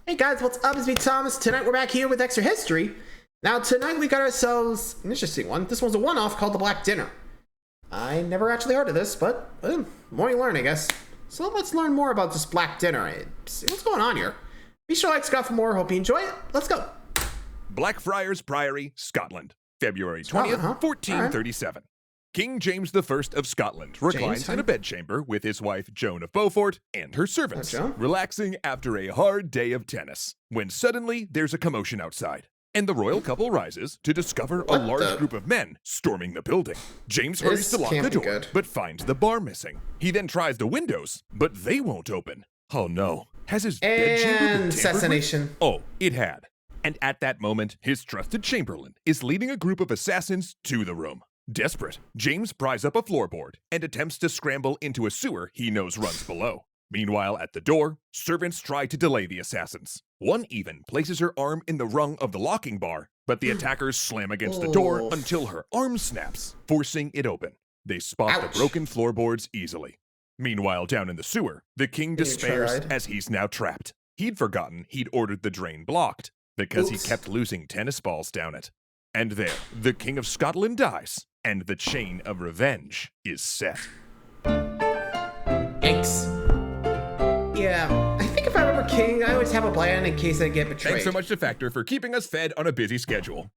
Hey guys, what's up? It's me, Thomas. Tonight we're back here with Extra History. Now tonight we got ourselves an interesting one. This one's a one-off called The Black Dinner. I never actually heard of this, but more you learn, I guess. So let's learn more about this Black Dinner. See what's going on here. Be sure to like Scott for more. Hope you enjoy it. Let's go. Blackfriars Priory, Scotland, February 20th, 1437. Right. King James I of Scotland reclines in a bedchamber with his wife Joan of Beaufort and her servants, relaxing after a hard day of tennis, when suddenly there's a commotion outside, and the royal couple rises to discover a large group of men storming the building. James hurries to lock the door, but finds the bar missing. He then tries the windows, but they won't open. Oh no, has his bedchamber been assassination? Oh, it had. And at that moment, his trusted chamberlain is leading a group of assassins to the room. Desperate, James pries up a floorboard and attempts to scramble into a sewer he knows runs below. Meanwhile, at the door, servants try to delay the assassins. One even places her arm in the rung of the locking bar, but the attackers slam against the door until her arm snaps, forcing it open. They spot the broken floorboards easily. Meanwhile, down in the sewer, the king despairs as he's now trapped. He'd forgotten he'd ordered the drain blocked, because he kept losing tennis balls down it. And there, the King of Scotland dies, and the chain of revenge is set. Thanks. Yeah, I think if I were king, I always have a plan in case I get betrayed. Thanks so much to Factor for keeping us fed on a busy schedule.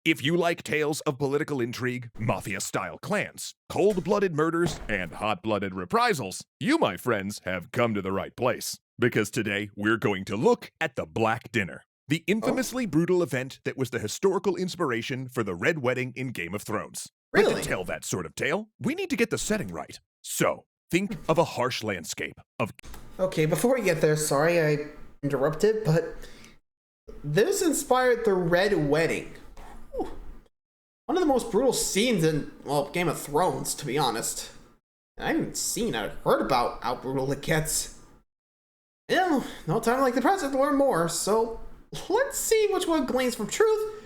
If you like tales of political intrigue, mafia-style clans, cold-blooded murders, and hot-blooded reprisals, you, my friends, have come to the right place. Because today, we're going to look at the Black Dinner. The infamously brutal event that was the historical inspiration for the Red Wedding in Game of Thrones. Really? But to tell that sort of tale, we need to get the setting right. So, think of a harsh landscape of... Okay, before we get there, sorry I interrupted, but this inspired the Red Wedding. Whew. One of the most brutal scenes in, well, Game of Thrones, to be honest. I haven't seen or heard about how brutal it gets. Yeah, no time like the present to learn more, so... let's see which one gleans from truth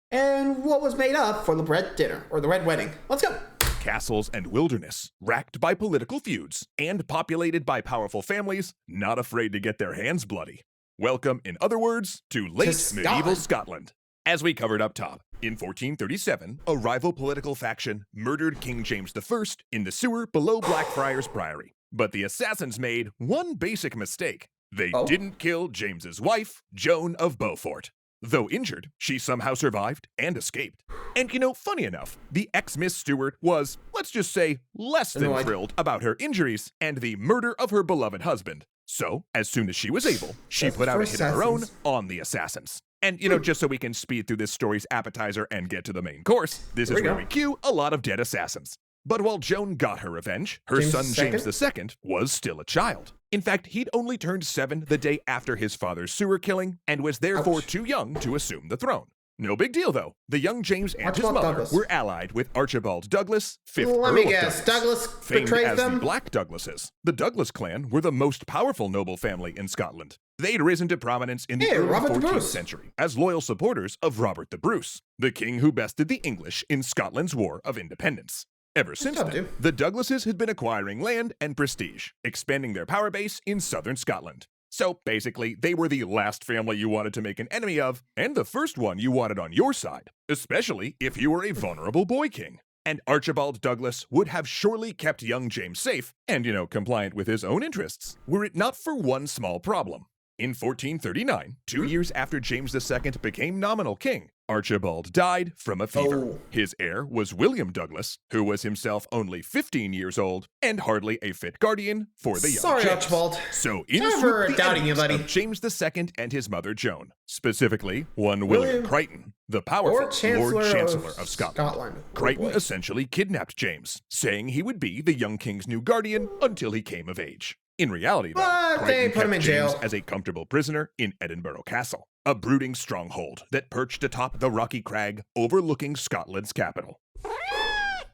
and what was made up for the Red Dinner, or the Red Wedding. Let's go. Castles and wilderness, racked by political feuds, and populated by powerful families not afraid to get their hands bloody. Welcome, in other words, to late medieval Scotland. As we covered up top, in 1437, a rival political faction murdered King James I in the sewer below Blackfriars Priory. But the assassins made one basic mistake. They didn't kill James's wife, Joan of Beaufort. Though injured, she somehow survived and escaped. And you know, funny enough, the ex-Miss Stewart was, let's just say, less than thrilled about her injuries and the murder of her beloved husband. So, as soon as she was able, she put out a hit of her own on the assassins. And, you know, just so we can speed through this story's appetizer and get to the main course, this is where we cue a lot of dead assassins. But while Joan got her revenge, her son James II was still a child. In fact, he'd only turned 7 the day after his father's sewer killing and was therefore too young to assume the throne. No big deal, though. The young James and his mother were allied with Archibald Douglas, 5th Earl of Douglas, Douglas famed as the Black Douglases. The Douglas clan were the most powerful noble family in Scotland. They'd risen to prominence in the early 14th century as loyal supporters of Robert the Bruce, the king who bested the English in Scotland's War of Independence. Ever since then, the Douglases had been acquiring land and prestige, expanding their power base in southern Scotland. So basically, they were the last family you wanted to make an enemy of, and the first one you wanted on your side, especially if you were a vulnerable boy king. And Archibald Douglas would have surely kept young James safe, and, you know, compliant with his own interests, were it not for one small problem. In 1439, 2 years after James II became nominal king, Archibald died from a fever. His heir was William Douglas, who was himself only 15 years old and hardly a fit guardian for the young James. Archibald. So in swooped the enemies of James II and his mother Joan, specifically one William Crichton, the powerful Lord Chancellor of Scotland. Crichton essentially kidnapped James, saying he would be the young king's new guardian until he came of age. In reality, though, Crichton kept James as a comfortable prisoner in Edinburgh Castle, a brooding stronghold that perched atop the rocky crag overlooking Scotland's capital.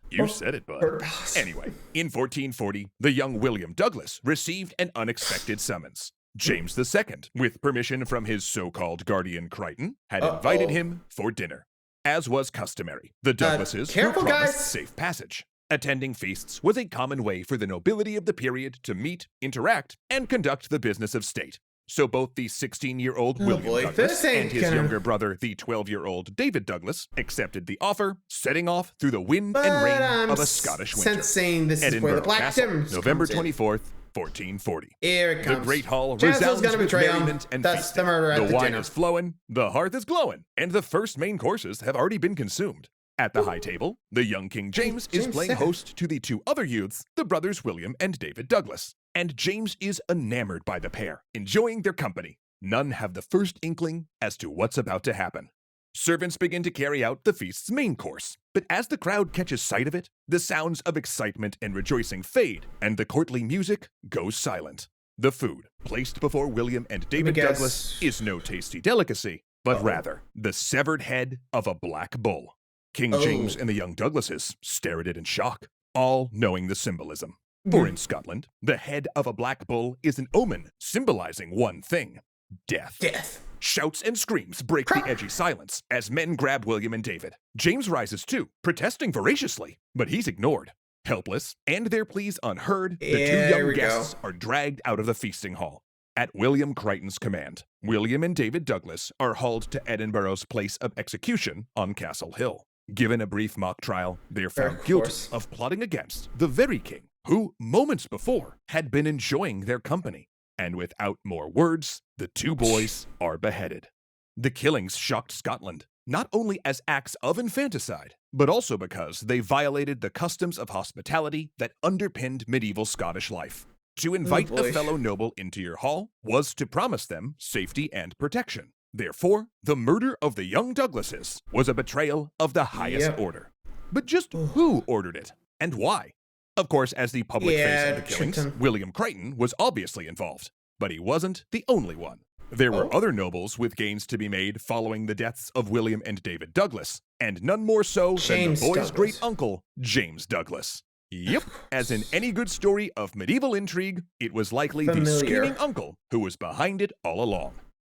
You said it, bud. Anyway, in 1440, the young William Douglas received an unexpected summons. James II, with permission from his so-called guardian Crichton, had invited him for dinner. As was customary, the Douglases were promised safe passage. Attending feasts was a common way for the nobility of the period to meet, interact, and conduct the business of state. So both the 16-year-old William Douglas and his younger brother, the 12-year-old David Douglas, accepted the offer, setting off through the wind and rain of a Scottish winter. Sensing this Edinburgh is where the Black Castle, Dimmers November 24th, 1440. Here it comes. The Great Hall Jansel's resounds gonna with betray him. merriment and That's feasting. the murder at the wine dinner. is flowing, the hearth is glowing, and the first main courses have already been consumed. At the high table, the young King James is playing host to the two other youths, the brothers William and David Douglas. And James is enamored by the pair, enjoying their company. None have the first inkling as to what's about to happen. Servants begin to carry out the feast's main course, but as the crowd catches sight of it, the sounds of excitement and rejoicing fade, and the courtly music goes silent. The food, placed before William and David Douglas, is no tasty delicacy, but rather the severed head of a black bull. King James and the young Douglases stare at it in shock, all knowing the symbolism. For in Scotland, the head of a black bull is an omen symbolizing one thing: death. Shouts and screams break the edgy silence as men grab William and David. James rises too, protesting voraciously, but he's ignored. Helpless, and their pleas unheard, the two young guests are dragged out of the feasting hall. At William Crichton's command, William and David Douglas are hauled to Edinburgh's place of execution on Castle Hill. Given a brief mock trial, they're found guilty of plotting against the very king who, moments before, had been enjoying their company. And without more words, the two boys are beheaded. The killings shocked Scotland, not only as acts of infanticide, but also because they violated the customs of hospitality that underpinned medieval Scottish life. To invite a fellow noble into your hall was to promise them safety and protection. Therefore, the murder of the young Douglases was a betrayal of the highest order. But just who ordered it, and why? Of course, as the public face of the killings, William Crichton was obviously involved, but he wasn't the only one. There were other nobles with gains to be made following the deaths of William and David Douglas, and none more so than the boys' great uncle, James Douglas. Yep, as in any good story of medieval intrigue, it was likely the scheming uncle who was behind it all along.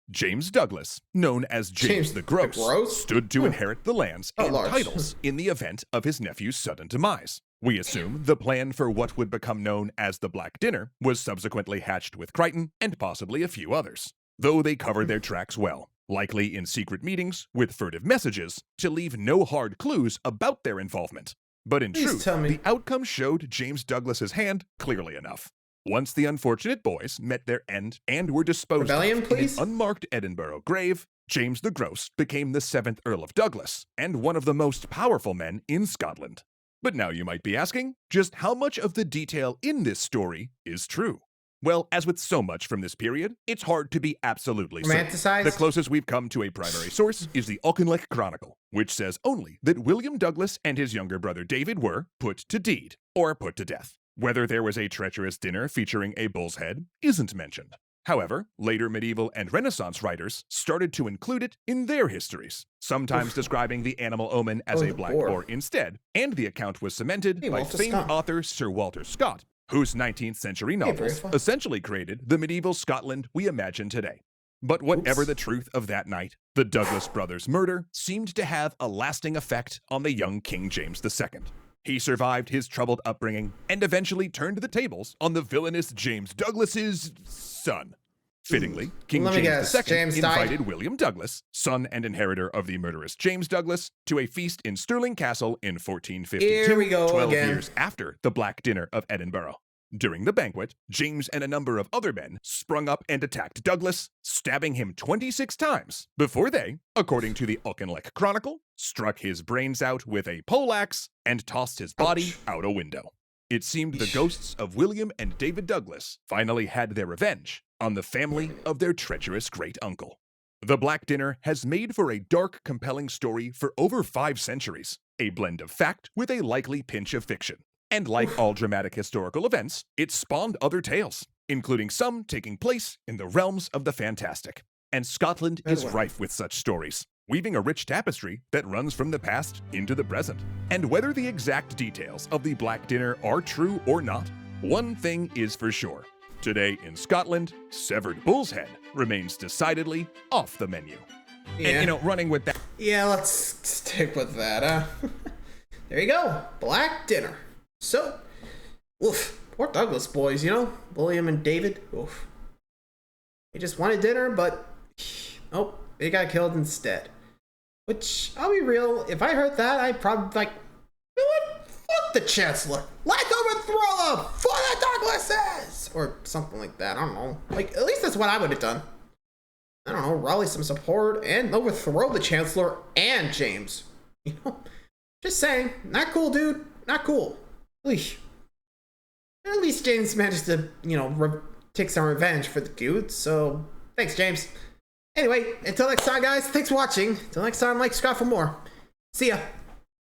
James Douglas, known as James the Gross, stood to inherit the lands and titles in the event of his nephew's sudden demise. We assume the plan for what would become known as the Black Dinner was subsequently hatched with Crichton and possibly a few others, though they covered their tracks well, likely in secret meetings with furtive messages to leave no hard clues about their involvement. But in truth, the outcome showed James Douglas's hand clearly enough. Once the unfortunate boys met their end and were disposed of in an unmarked Edinburgh grave, James the Gross became the 7th Earl of Douglas and one of the most powerful men in Scotland. But now you might be asking, just how much of the detail in this story is true? Well, as with so much from this period, it's hard to be absolutely certain. The closest we've come to a primary source is the Auchinleck Chronicle, which says only that William Douglas and his younger brother David were put to deed, or put to death. Whether there was a treacherous dinner featuring a bull's head isn't mentioned. However, later medieval and Renaissance writers started to include it in their histories, sometimes describing the animal omen as a black boar instead, and the account was cemented by famed author Sir Walter Scott, whose 19th century novels essentially created the medieval Scotland we imagine today. But whatever the truth of that night, the Douglas brothers' murder seemed to have a lasting effect on the young King James II. He survived his troubled upbringing and eventually turned the tables on the villainous James Douglas's son. Fittingly, King James II invited William Douglas, son and inheritor of the murderous James Douglas, to a feast in Stirling Castle in 1452, 12 years after the Black Dinner of Edinburgh. During the banquet, James and a number of other men sprung up and attacked Douglas, stabbing him 26 times before they, according to the Auchinleck Chronicle, struck his brains out with a poleaxe and tossed his body out a window. It seemed the ghosts of William and David Douglas finally had their revenge on the family of their treacherous great uncle. The Black Dinner has made for a dark, compelling story for over 5 centuries, a blend of fact with a likely pinch of fiction. And like all dramatic historical events, it spawned other tales, including some taking place in the realms of the fantastic. And Scotland is rife with such stories, weaving a rich tapestry that runs from the past into the present. And whether the exact details of the Black Dinner are true or not, one thing is for sure. Today in Scotland, severed bull's head remains decidedly off the menu. Yeah. And, running with that... Yeah, let's stick with that, There you go. Black Dinner. So, poor Douglas boys, William and David. Oof. He just wanted dinner, but oh, he got killed instead. Which, I'll be real, if I heard that, I'd probably like, you know what? Fuck the Chancellor. Let's overthrow him for the Douglases! Or something like that. I don't know. Like, at least that's what I would have done. I don't know, rally some support and overthrow the Chancellor and James. You know? Just saying. Not cool, dude. Not cool. Eesh. At least James managed to, you know, take some revenge for the dude. So, thanks, James. Anyway, until next time, guys. Thanks for watching. Until next time, like, subscribe for more. See ya.